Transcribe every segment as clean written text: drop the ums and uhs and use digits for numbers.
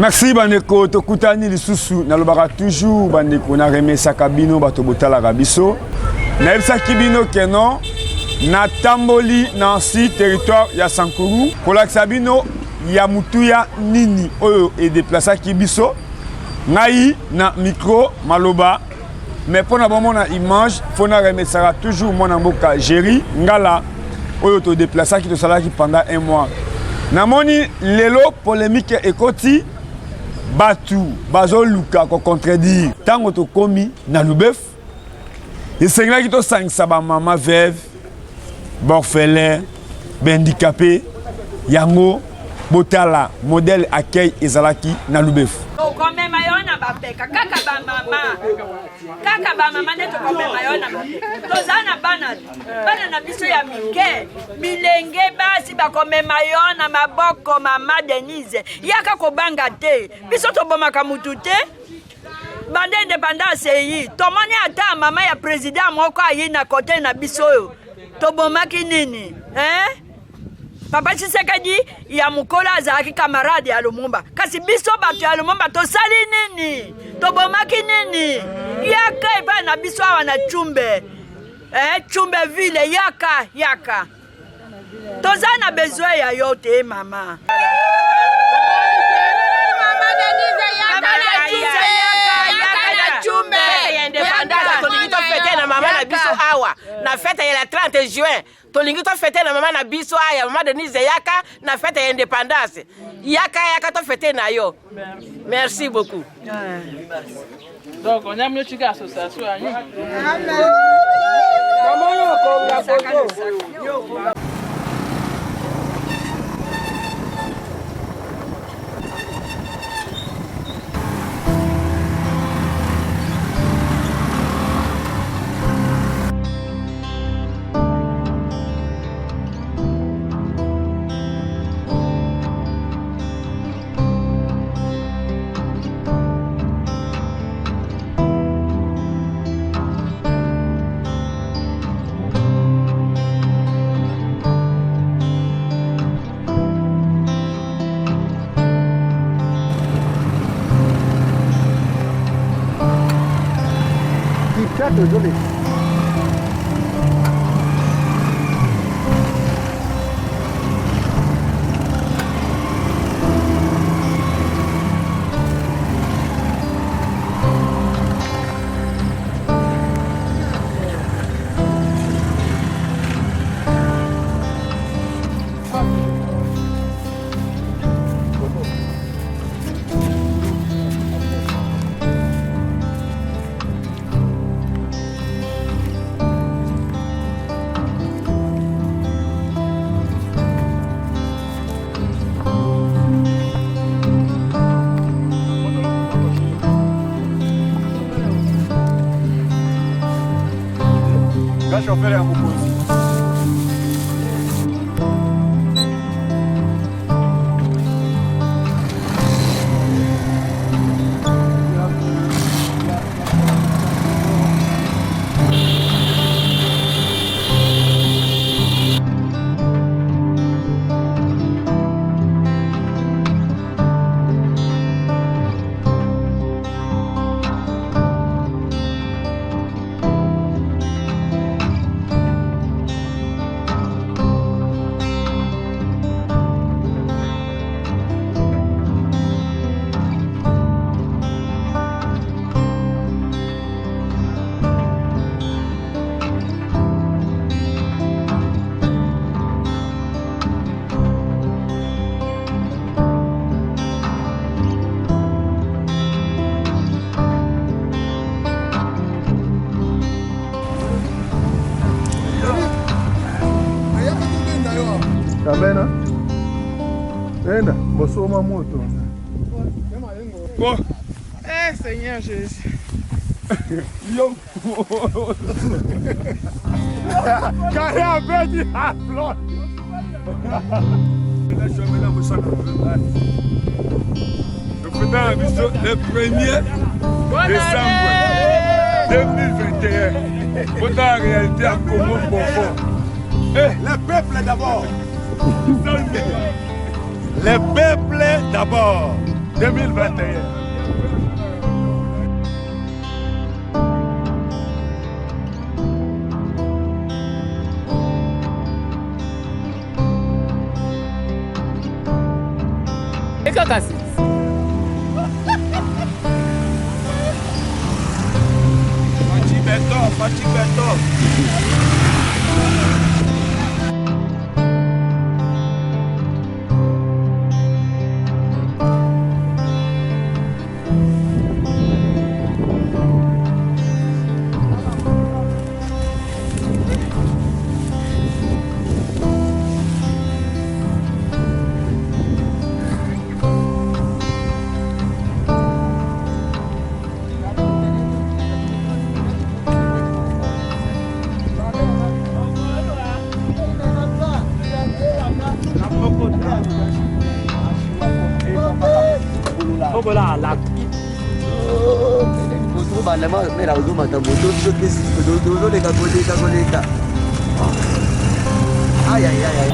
Merci bandeko tokutani lisusu nalobaka toujours bandeko na remesa kabino bato botala kabiso na ebisa kibino keno na tamboli na si territoire ya Sankuru kolakisa bino ya mutuya nini oyo e déplacer kibiso ngai na micro maloba mais pona bomona image fona remesa toujours mona mboka Jerry ngala oyo to déplacer ki to salaki pendant un mois namoni lelo polémique ekoti Batu, bazo luka ko contredire. Tango to komi na Lubef. Et c'est là qui to sang saba maman veuve, orphelin, handicapé, yango botala modèle accueil ezalaki na Lubef. Quand même ayona bapeka kaka ba mama neto quand même ayona tozana bana na biso ya mike bilenge basi ba quand même ayona maboko mama Denise yaka ko banga te biso to bomaka mutu te bande indépendance yi tomoni ata mama ya président moko ayi na côté na biso yo to bomaki nini Papa Tshisekedi ya mukola azalaki camarade ya Lumumba. Kasi biso bato ya Lumumba tosali nini? Tobomaki nini? Yaka ipa na biso awa na Chumbe. Chumbe ville yaka. Toza na besoin ya yote mama. Mama Denise yaka na Chumbe. Indépendance tolingi to fêter na mama na biso awa. Na fête ya la 30 juin. Tolingi to fêter na mama na biso aya mama Denise yaka na fête ya indépendance. Yaka to fêter na yo. Merci beaucoup. Donc on a mieux que l'association. Désolé. Chauffeur à Mokozi. Kabena? Enda, bosoma moto. Bon. Seigneur Jésus. Yo. Carré a perdu a flor. Le 1er décembre 2021. Pour la réalité à Congo Bonbon. Le peuple d'abord. Le peuple d'abord. 2021. Ekakasi. Fati Beto. Aïe, aïe, aïe, aïe.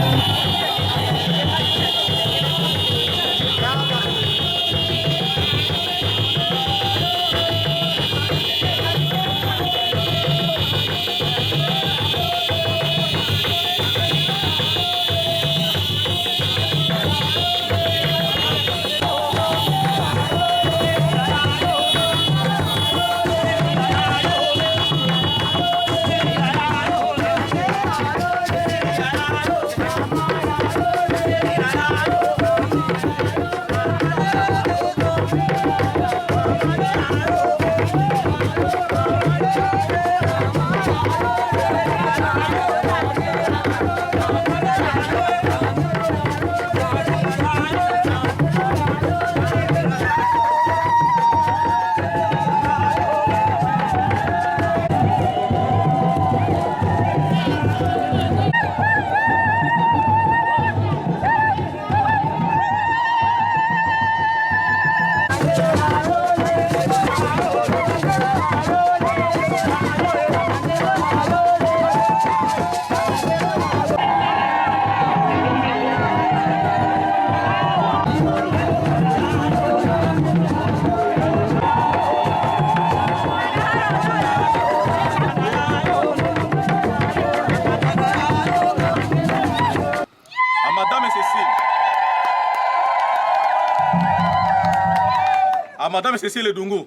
Madame Cécile Dungu,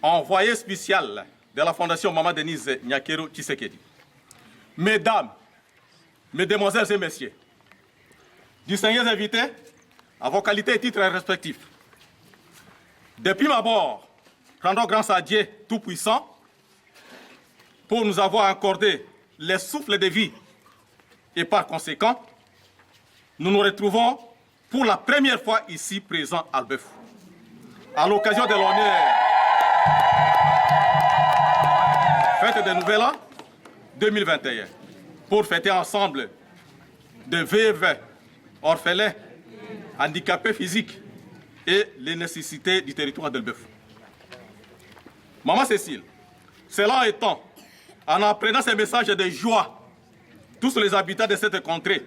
envoyée spéciale de la Fondation Maman Denise Nyakero Tshisekedi. Mesdames, Mesdemoiselles et Messieurs, distingués invités, à vos qualités et titres respectifs. Depuis ma mort, rendons grâce à Dieu Tout-Puissant pour nous avoir accordé les souffles de vie. Et par conséquent, nous nous retrouvons pour la première fois ici présents à Albeuf. À l'occasion de l'honneur fête de Nouvel An 2021, pour fêter ensemble de veuves, orphelins, handicapés physiques et les nécessités du territoire d'Elbeuf. Maman Cécile, cela étant, en apprenant ces messages de joie, tous les habitants de cette contrée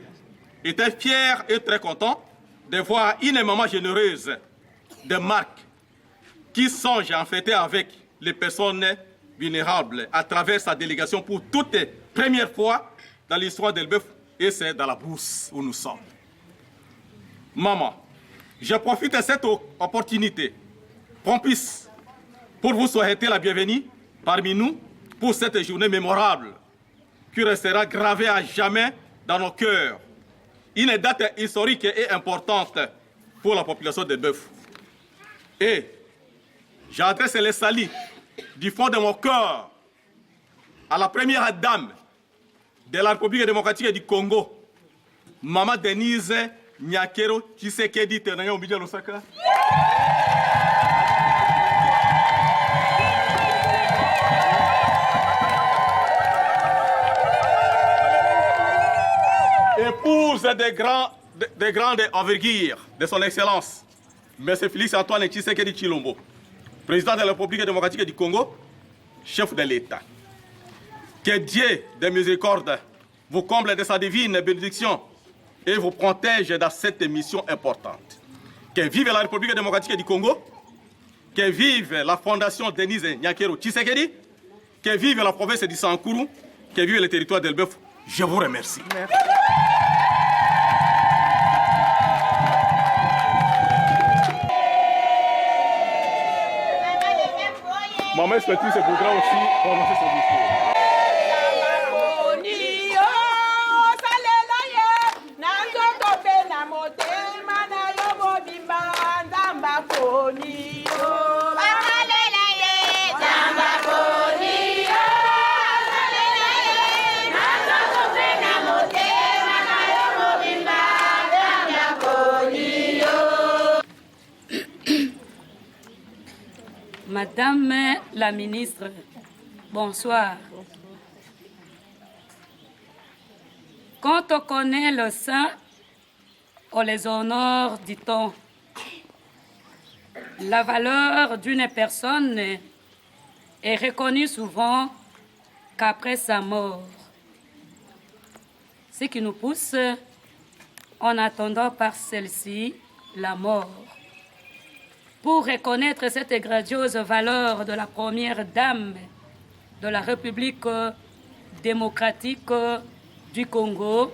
étaient fiers et très contents de voir une maman généreuse de marque qui songe à en fêter avec les personnes vulnérables à travers sa délégation pour toute première fois dans l'histoire d'Elbeuf, et c'est dans la brousse où nous sommes. Maman, je profite de cette opportunité propice pour vous souhaiter la bienvenue parmi nous pour cette journée mémorable qui restera gravée à jamais dans nos cœurs. Une date historique et importante pour la population d'Elbeuf. Et j'adresse les saluts du fond de mon cœur à la première dame de la République démocratique du Congo, Maman Denise Nyakero Tshisekedi Tenanya Ombidja Lusaka. Épouse de grande envergure de son Excellence, M. Félix Antoine Tshisekedi Tshilombo, président de la République démocratique du Congo, chef de l'État. Que Dieu de miséricorde vous comble de sa divine bénédiction et vous protège dans cette mission importante. Que vive la République démocratique du Congo, que vive la fondation Denise Nyakero Tshisekedi, que vive la province du Sankuru, que vive le territoire d'Elbeuf. Je vous remercie. Merci. Maman Espétrie se voudra aussi prononcer son discours. Madame la ministre, bonsoir. Quand on connaît le sein, on les honore, dit-on. La valeur d'une personne est reconnue souvent qu'après sa mort. Ce qui nous pousse, en attendant par celle-ci, la mort. Pour reconnaître cette grandiose valeur de la première dame de la République démocratique du Congo,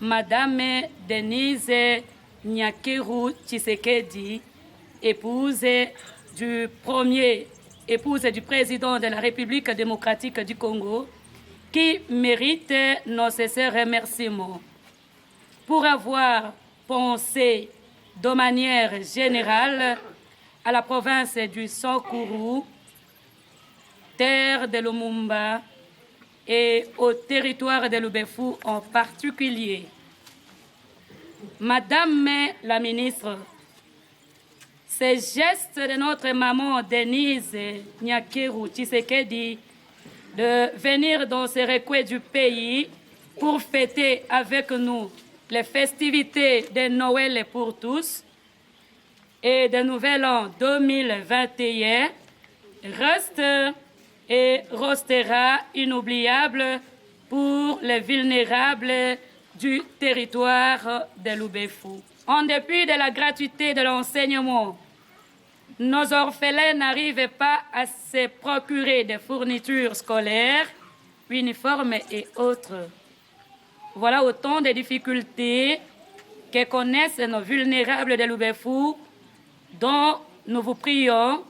Madame Denise Nyakero Tshisekedi, épouse du président de la République démocratique du Congo, qui mérite nos sincères remerciements pour avoir pensé de manière générale à la province du Sankuru, terre de Lumumba, et au territoire de Lubefou en particulier. Madame la ministre, ces gestes de notre maman Denise Nyakero Tshisekedi de venir dans ces recoins du pays pour fêter avec nous les festivités de Noël pour tous et de Nouvel An 2021 reste et restera inoubliable pour les vulnérables du territoire de Lubefou. En dépit de la gratuité de l'enseignement, nos orphelins n'arrivent pas à se procurer des fournitures scolaires, uniformes et autres. Voilà autant de difficultés que connaissent nos vulnérables de Lubefou, dont nous vous prions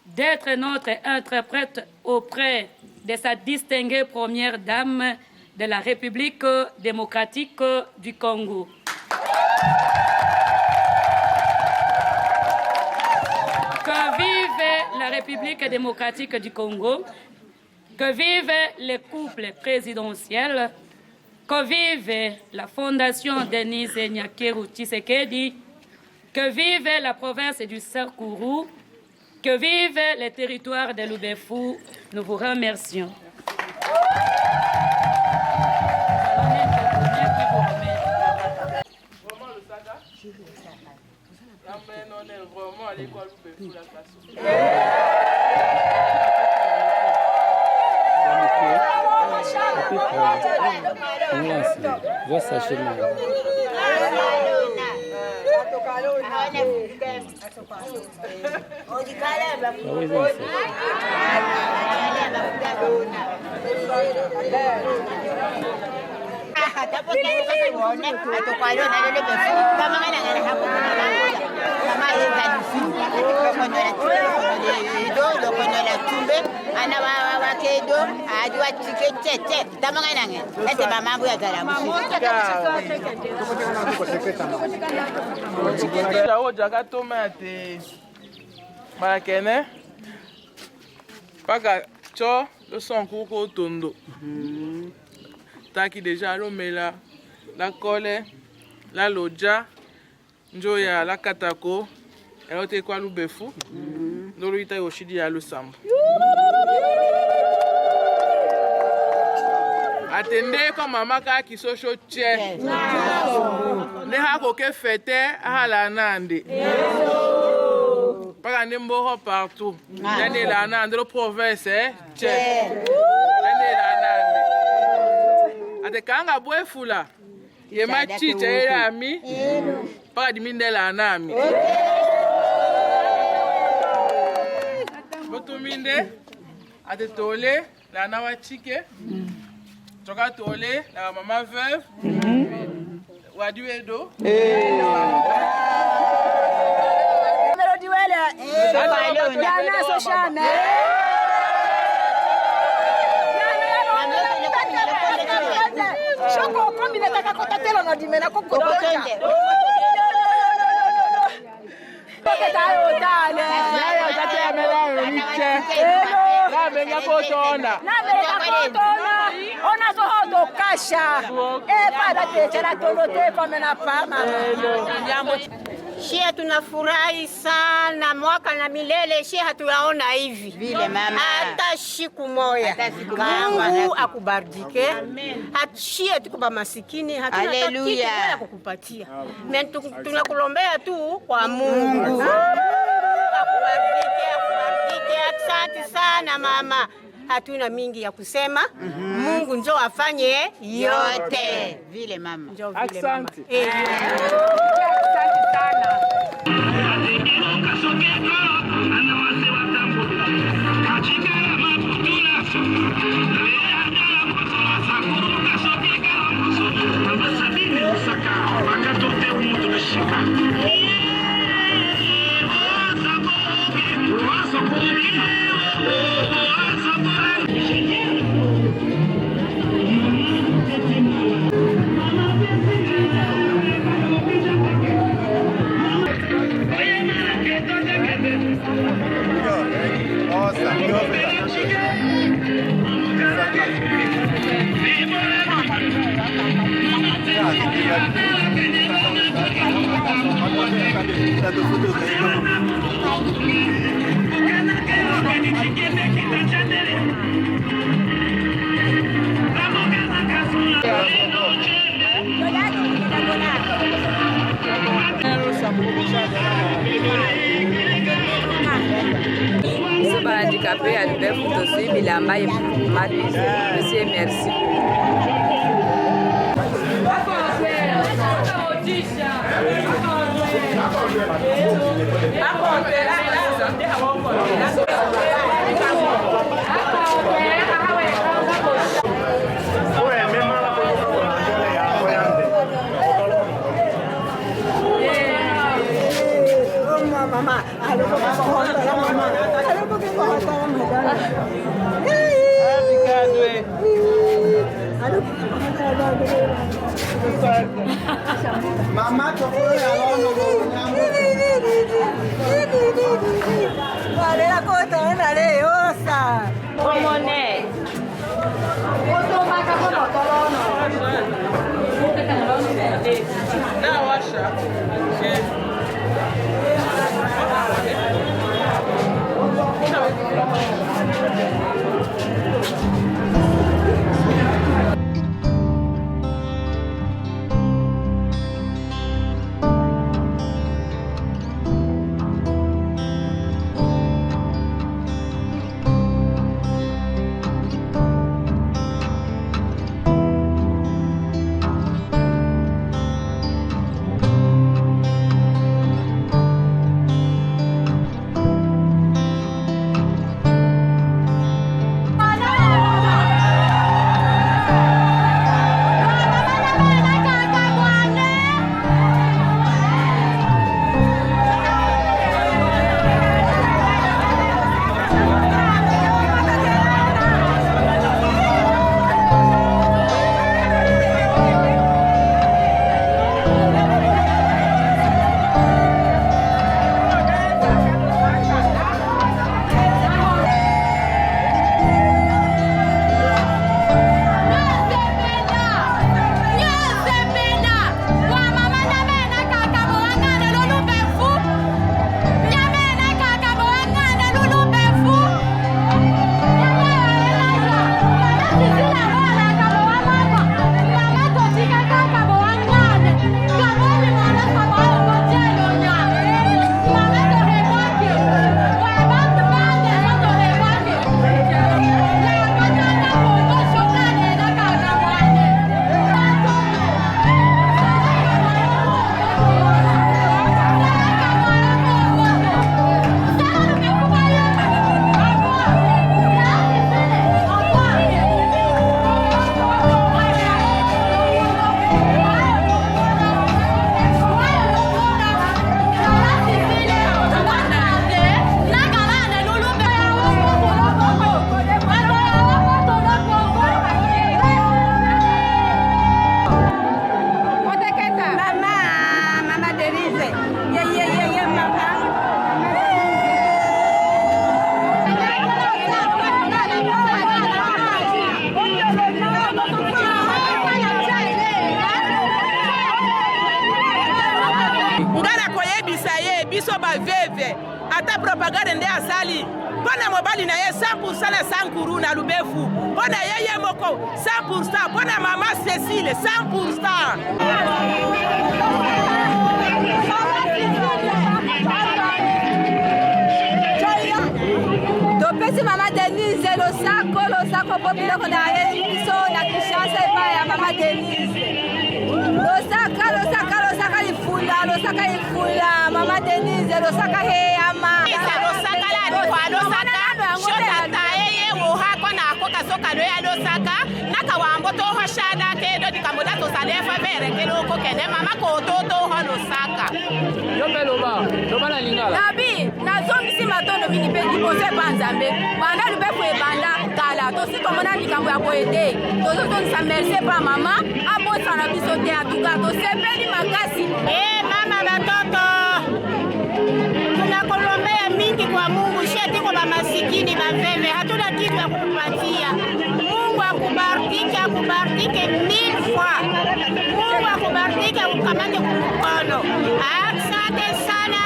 d'être notre interprète auprès de sa distinguée première dame de la République démocratique du Congo. Que vive la République démocratique du Congo, que vive le couple présidentiel, que vive la fondation Denise Nyakero Tshisekedi, que vive la province du Sankuru, que vive le territoire de Lubefou. Nous vous remercions. Cho le son koko tondo. Taki déjà l'omela, la kole, la loja, njoya la katako, elote kwa Lubefu, ndolo ita yoshidi ya lusambo. Attendez comme maman qui so choche. Ne hako ke fete hala nande. Pas n'importe partout. L'année là, dans la province, tchè. L'année là, ate kanga boe fula. Yema chicha ela ami. Pas di mindela na ami. Tinde, ate tole, la nawa chike, toka tole, la maman veuve, wadu edo. Shia tunafurahi sana mwaka na milele, shia hatuyaona hivi vile mama, hata siku moja. Mungu akubariki. Shia tuko ba masikini, hatuna kitu ya kukupatia. Tunakulombea tu kwa Mungu. Akubariki. Asante sana mama. Hatuna mingi ya kusema. Mungu njoo afanye yote vile mama. Njoo vile mama. Asante sana. Handicapé à Albert Foutosui, Bilamba et Monsieur, merci. Mama, preuve ata propagande nde asali mpona mobali na ye 100% na sankuru na lubefu mpona ye moko 100% mpona mama Cécile 100%. topesi mama Denise losako po biloko na ye biso na Kinshasa epai ya mama Denise losaka ifula mama Denise losaka heyama losaka la kwa losaka shota ye woha na koka soka lo ya losaka naka wambo to hoshada ke do dikamoda to salefa bere ke lo ko kene mama ko to ho losaka yo loba na lingala nabi nazongisi matondo mingi pe dipose pa nzambe banda lubefu ebanda kala tosi komona likambo ya koyede tozotongisa merci pa mama abosana biso te atuka tosepeli makasi mama batoto tunakulombea mingi kwa Mungu sheti kwa masikini baveve hatuna kitu ya kukupatia. Mungu akubariki 1000 fois. Mungu akubariki akukamate mkono. Asante sana.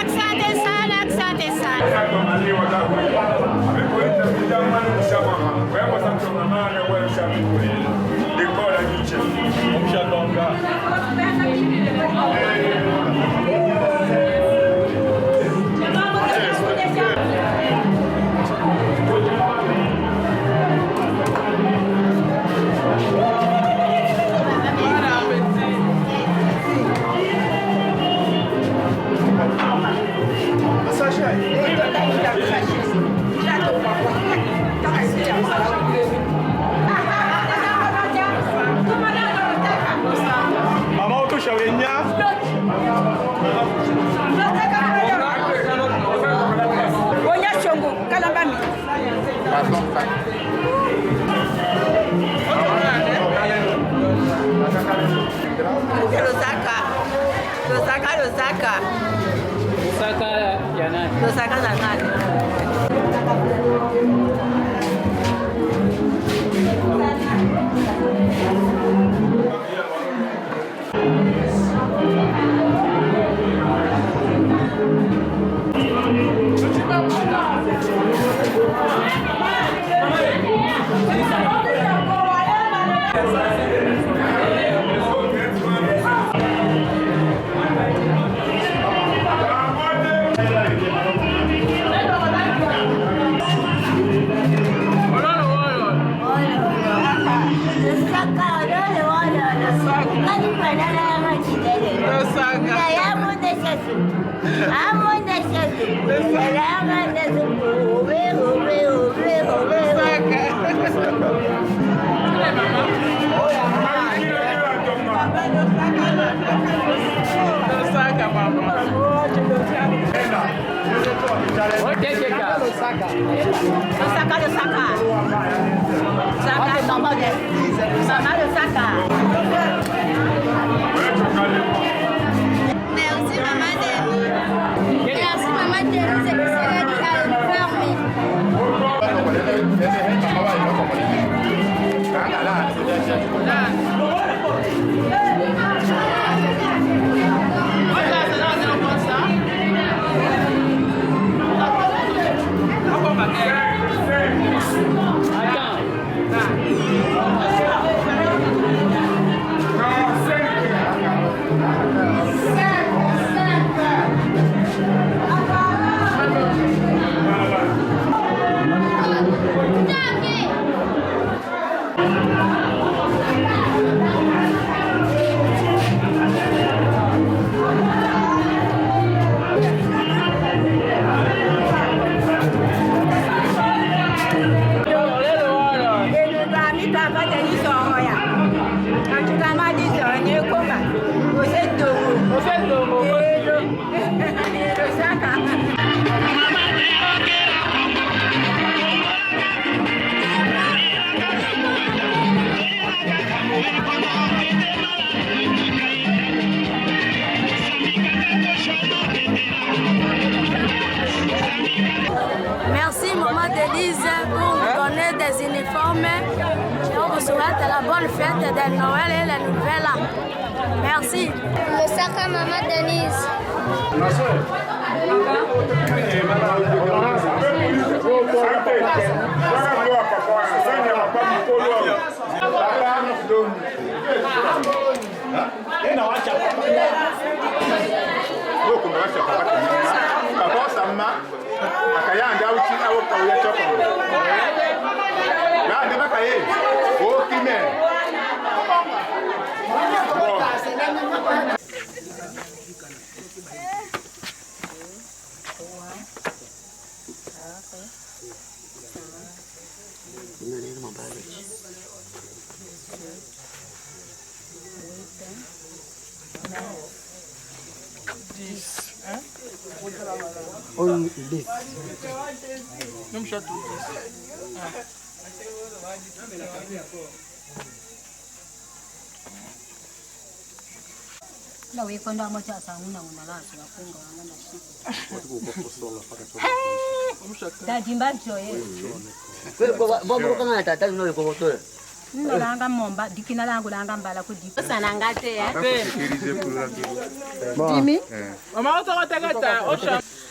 Merci maman Denise pour nous donner des uniformes. On vous souhaite la bonne fête de Noël et le nouvel an. Merci. Le sac à maman Denise.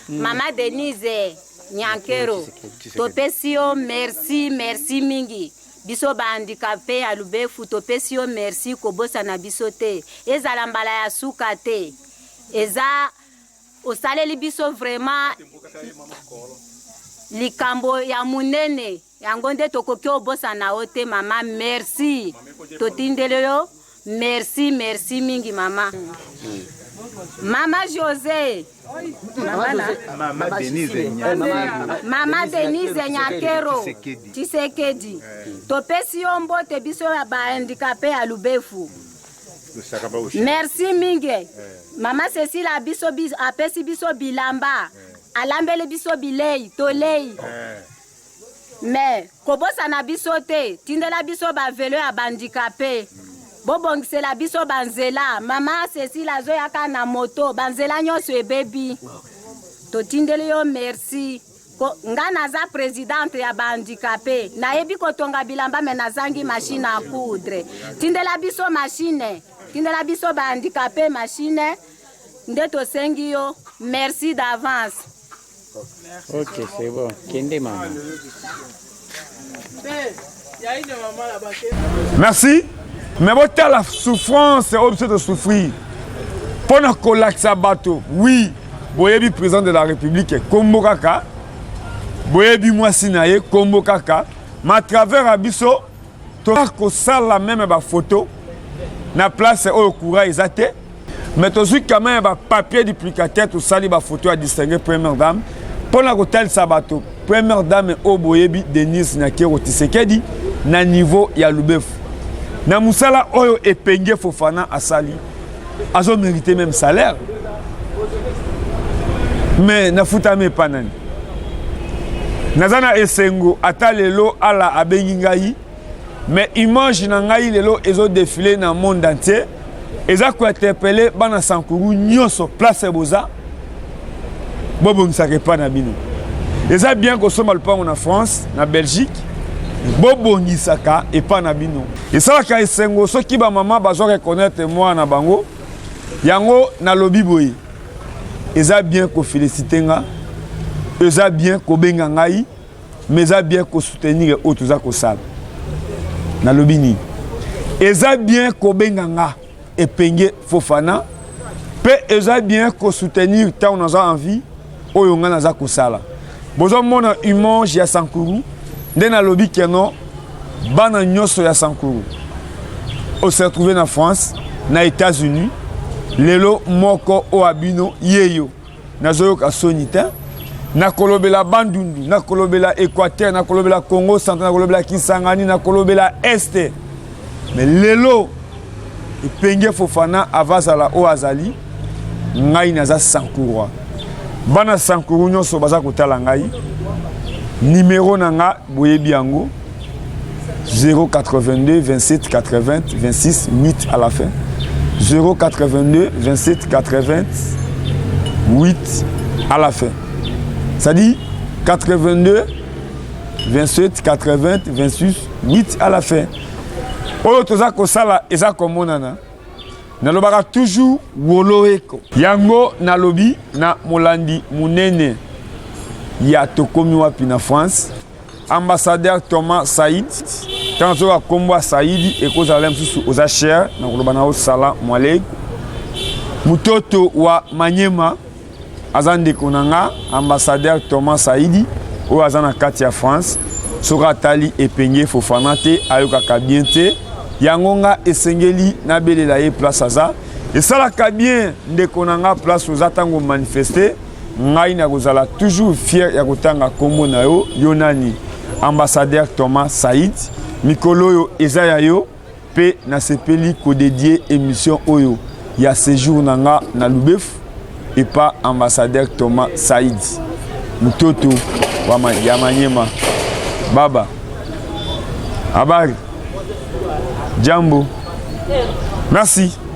Mama Denise Nyankero, topesio merci mingi. Biso ba handicapé à Lubefu, topesio merci kobosa na biso te. Ezala mbala ya suka te. Eza osaleli biso vraiment likambo ya munene. Yango nde tokoki obosa na ote mama merci. Totindele yo merci mingi mama. Mama José. Mama Denise Nyakero Tshisekedi. Topesi mbote biso ya ba handicapé à Lubefu. Merci mingi. Mama Cécile abiso apesi biso bilamba. Alambele biso bilei, tolei. Mais kobosa na biso te, tindela biso ba velo ya handicapé. Bobongisela biso banzela. Mama Cécile azoyaka na moto, banzela nyonso ebebi. Totindele yo merci. Nga naza présidente ya handicapé. Nayebi kotonga bilamba me nazangi machine à coudre. Tindela biso machine. Tindela biso handicapé machine. Nde tosengi yo. Merci d'avance. Ok, c'est bon. Kende maman. Merci. Mais votre la souffrance, c'est obligé de souffrir. Pendant qu'on l'accès bateau, oui, boyebi président de la République, Kombo Kaka, boyebi Mwasinaye, Kombo Kaka, mais à travers Abisso, tu as la même photo, na place au courant exact, mais tu as quand même un papier duplicateur, tu sali la photo à distinguer première dame. Pendant que tel sabato, première dame au boyebi Denise Nyakero Tshisekedi, na niveau ya Lubefu. Na musala oyo epenge Fofana asali azo mérité même salaire mais na futame panani nazana esengo ata lelo ala abengi ngai mais image na ngai lelo ezo défiler na monde entier eza ko interpeller bana sankuru nyonso place boza bobongisa ke pana bino eza bien ko soma le pango na France na Belgique bobongisaka epa na bino esalaka esengo soki ba mama bazo reconnaître moi na bango yango na lobi boye eza bien ko féliciter nga eza bien ko benga ngai mais eza bien ko soutenir otuza ko sala na lobi ni eza bien ko benga nga epenge Fofana pe eza bien ko soutenir tant on a envie oyo nga naza ko sala bozo mona image ya Sankuru Dena lobi keno bana nyoso ya Sankuru. On s'est retrouvé en France, na États-Unis, lelo moko o abino yeyo. Na zoyo ka sonita, na kolobela Bandundu, na kolobela Équateur, na kolobela Congo Central, na kolobela Kisangani, na kolobela Este. Mais lelo epenge Fofana avazala o azali, ngai naza Sankuru. Bana Sankuru nyoso baza kotala ngai. Numéro nanga boyebi yango 082 27 80 26 8 à la fin 082 27 80 8 à la fin ça dit 82 27 80 26 8 à la fin oyo toza kosala eza komonana nalobaka toujours woloeko yango nalobi na molandi munene ya tokomi wapi na France ambassadeur Thomas Saïd tanzo kombo Saïdi ekozala msusu oza cher na koloba na osala mwalek mutoto wa Manyema azande konanga ambassadeur Thomas Saïdi o azana kati ya France soka tali epenge Fofana te ayokaka bien te yangonga esengeli na belela ye place aza esalaka bien ndeko nanga place oza tango manifester ngai na kozala toujours fier ya kotanga kombo na yo yonani ambassadeur Thomas Saïd mikolo yo eza ya yo pe na sepeli ko dédier émission oyo ya séjour nanga na Lubefu et pas ambassadeur Thomas Saïd mutoto wa ya Manyema baba habari jambo merci.